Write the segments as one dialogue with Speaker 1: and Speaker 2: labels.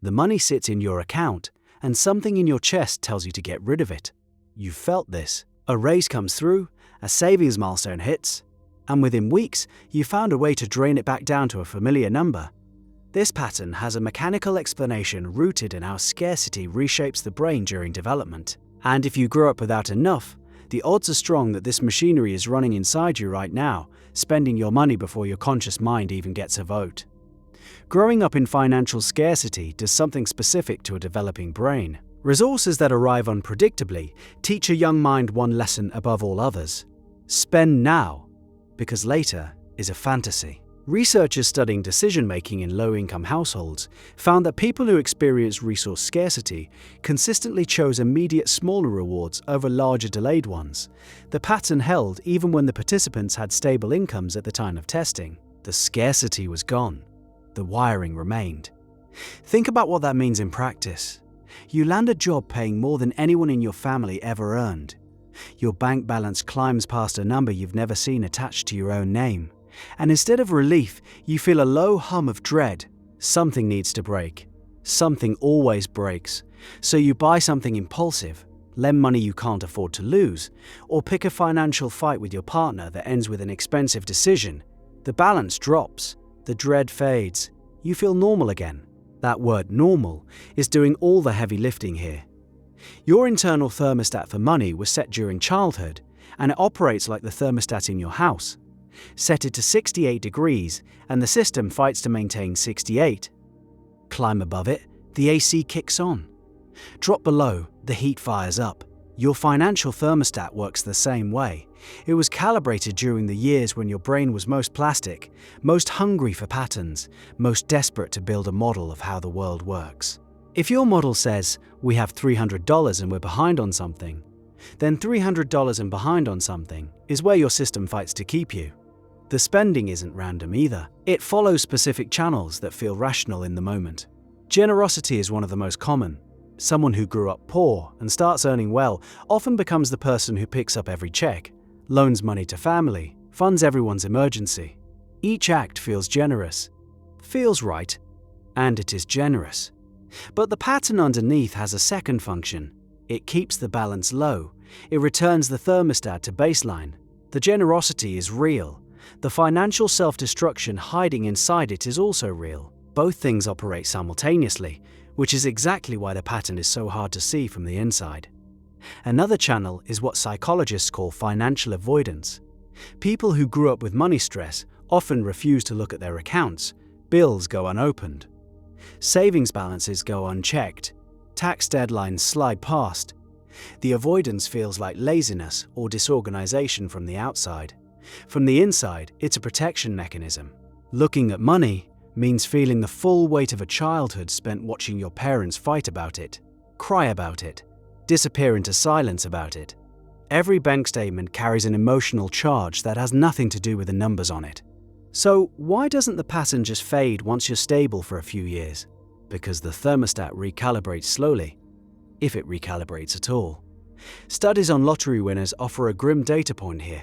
Speaker 1: The money sits in your account, and something in your chest tells you to get rid of it. You've felt this. A raise comes through, a savings milestone hits, and within weeks, you found a way to drain it back down to a familiar number. This pattern has a mechanical explanation rooted in how scarcity reshapes the brain during development. And if you grew up without enough, the odds are strong that this machinery is running inside you right now, spending your money before your conscious mind even gets a vote. Growing up in financial scarcity does something specific to a developing brain. Resources that arrive unpredictably teach a young mind one lesson above all others: spend now, because later is a fantasy. Researchers studying decision-making in low-income households found that people who experience resource scarcity consistently chose immediate smaller rewards over larger delayed ones. The pattern held even when the participants had stable incomes at the time of testing. The scarcity was gone. The wiring remained. Think about what that means in practice. You land a job paying more than anyone in your family ever earned. Your bank balance climbs past a number you've never seen attached to your own name. And instead of relief, you feel a low hum of dread. Something needs to break. Something always breaks. So you buy something impulsive, lend money you can't afford to lose, or pick a financial fight with your partner that ends with an expensive decision. The balance drops. The dread fades. You feel normal again. That word normal is doing all the heavy lifting here. Your internal thermostat for money was set during childhood, and it operates like the thermostat in your house. Set it to 68 degrees, and the system fights to maintain 68. Climb above it, the AC kicks on. Drop below, the heat fires up. Your financial thermostat works the same way. It was calibrated during the years when your brain was most plastic, most hungry for patterns, most desperate to build a model of how the world works. If your model says, we have $300 and we're behind on something, then $300 and behind on something is where your system fights to keep you. The spending isn't random either. It follows specific channels that feel rational in the moment. Generosity is one of the most common. Someone who grew up poor and starts earning well often becomes the person who picks up every check, loans money to family, funds everyone's emergency. Each act feels generous, feels right, and it is generous. But the pattern underneath has a second function. It keeps the balance low. It returns the thermostat to baseline. The generosity is real. The financial self-destruction hiding inside it is also real. Both things operate simultaneously, which is exactly why the pattern is so hard to see from the inside. Another channel is what psychologists call financial avoidance. People who grew up with money stress often refuse to look at their accounts. Bills go unopened. Savings balances go unchecked. Tax deadlines slide past. The avoidance feels like laziness or disorganization from the outside. From the inside, it's a protection mechanism. Looking at money means feeling the full weight of a childhood spent watching your parents fight about it, cry about it, disappear into silence about it. Every bank statement carries an emotional charge that has nothing to do with the numbers on it. So why doesn't the pattern just fade once you're stable for a few years? Because the thermostat recalibrates slowly, if it recalibrates at all. Studies on lottery winners offer a grim data point here.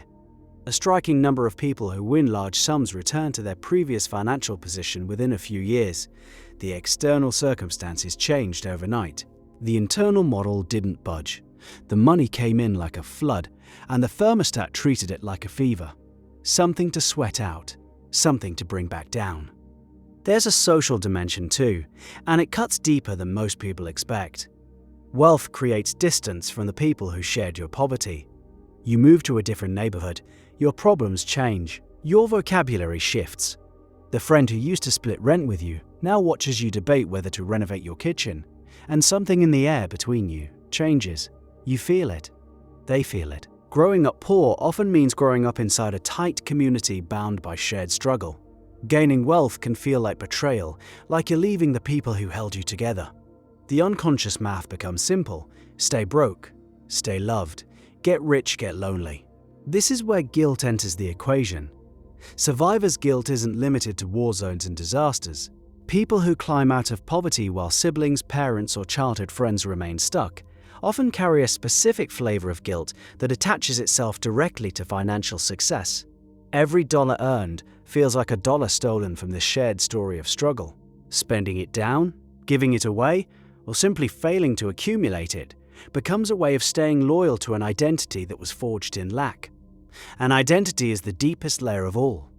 Speaker 1: A striking number of people who win large sums return to their previous financial position within a few years. The external circumstances changed overnight. The internal model didn't budge. The money came in like a flood, and the thermostat treated it like a fever. Something to sweat out, something to bring back down. There's a social dimension too, and it cuts deeper than most people expect. Wealth creates distance from the people who shared your poverty. You move to a different neighborhood, your problems change, your vocabulary shifts. The friend who used to split rent with you now watches you debate whether to renovate your kitchen, and something in the air between you changes. You feel it. They feel it. Growing up poor often means growing up inside a tight community bound by shared struggle. Gaining wealth can feel like betrayal, like you're leaving the people who held you together. The unconscious math becomes simple. Stay broke, stay loved, get rich, get lonely. This is where guilt enters the equation. Survivor's guilt isn't limited to war zones and disasters. People who climb out of poverty while siblings, parents, or childhood friends remain stuck often carry a specific flavor of guilt that attaches itself directly to financial success. Every dollar earned feels like a dollar stolen from this shared story of struggle. Spending it down Giving it away, or simply failing to accumulate it, becomes a way of staying loyal to an identity that was forged in lack. An identity is the deepest layer of all.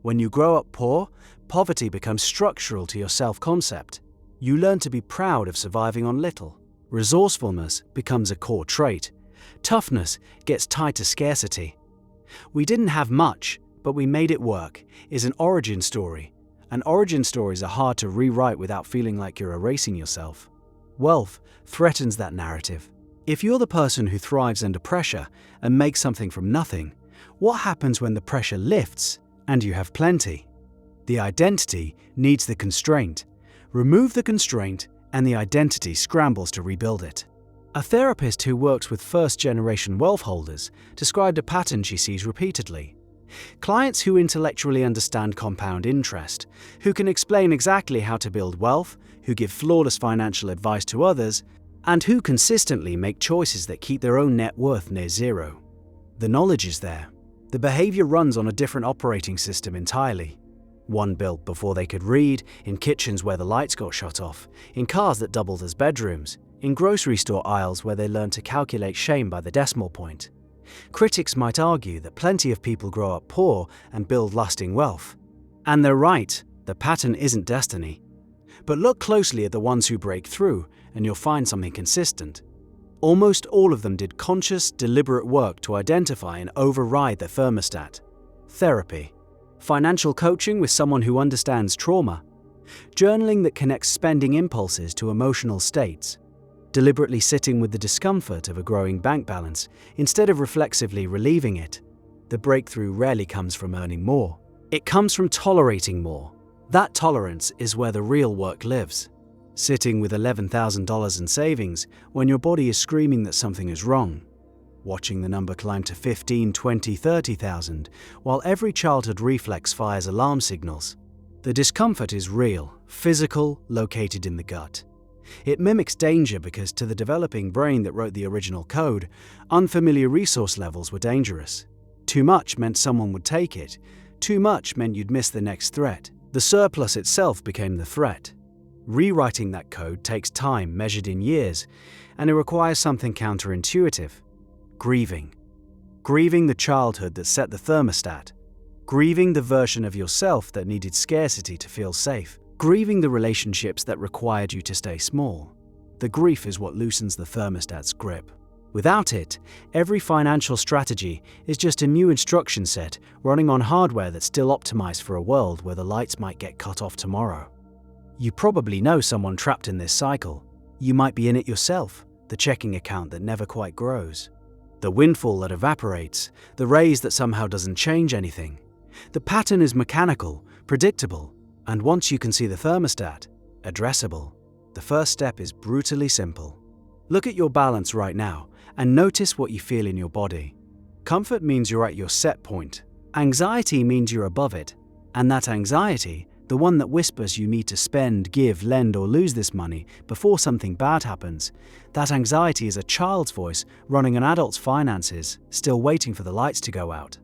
Speaker 1: When you grow up poor, poverty becomes structural to your self-concept. You learn to be proud of surviving on little. Resourcefulness becomes a core trait. Toughness gets tied to scarcity. "We didn't have much, but we made it work" is an origin story. And origin stories are hard to rewrite without feeling like you're erasing yourself. Wealth threatens that narrative. If you're the person who thrives under pressure and makes something from nothing, what happens when the pressure lifts and you have plenty? The identity needs the constraint. Remove the constraint and the identity scrambles to rebuild it. A therapist who works with first-generation wealth holders described a pattern she sees repeatedly. Clients who intellectually understand compound interest, who can explain exactly how to build wealth, who give flawless financial advice to others, and who consistently make choices that keep their own net worth near zero. The knowledge is there. The behavior runs on a different operating system entirely. One built before they could read, in kitchens where the lights got shut off, in cars that doubled as bedrooms, in grocery store aisles where they learned to calculate shame by the decimal point. Critics might argue that plenty of people grow up poor and build lasting wealth. And they're right, the pattern isn't destiny. But look closely at the ones who break through, and you'll find something consistent. Almost all of them did conscious, deliberate work to identify and override their thermostat. Therapy. Financial coaching with someone who understands trauma. Journaling that connects spending impulses to emotional states. Deliberately sitting with the discomfort of a growing bank balance instead of reflexively relieving it. The breakthrough rarely comes from earning more. It comes from tolerating more. That tolerance is where the real work lives. Sitting with $11,000 in savings when your body is screaming that something is wrong. Watching the number climb to 15, 20, 30,000 while every childhood reflex fires alarm signals. The discomfort is real, physical, located in the gut. It mimics danger because to the developing brain that wrote the original code, unfamiliar resource levels were dangerous. Too much meant someone would take it. Too much meant you'd miss the next threat. The surplus itself became the threat. Rewriting that code takes time measured in years, and it requires something counterintuitive. Grieving. Grieving the childhood that set the thermostat. Grieving the version of yourself that needed scarcity to feel safe. Grieving the relationships that required you to stay small. The grief is what loosens the thermostat's grip. Without it, every financial strategy is just a new instruction set running on hardware that's still optimized for a world where the lights might get cut off tomorrow. You probably know someone trapped in this cycle. You might be in it yourself, the checking account that never quite grows. The windfall that evaporates, the raise that somehow doesn't change anything. The pattern is mechanical, predictable, and once you can see the thermostat, addressable. The first step is brutally simple. Look at your balance right now and notice what you feel in your body. Comfort means you're at your set point. Anxiety means you're above it. And that anxiety, the one that whispers you need to spend, give, lend, or lose this money before something bad happens, that anxiety is a child's voice running an adult's finances, still waiting for the lights to go out.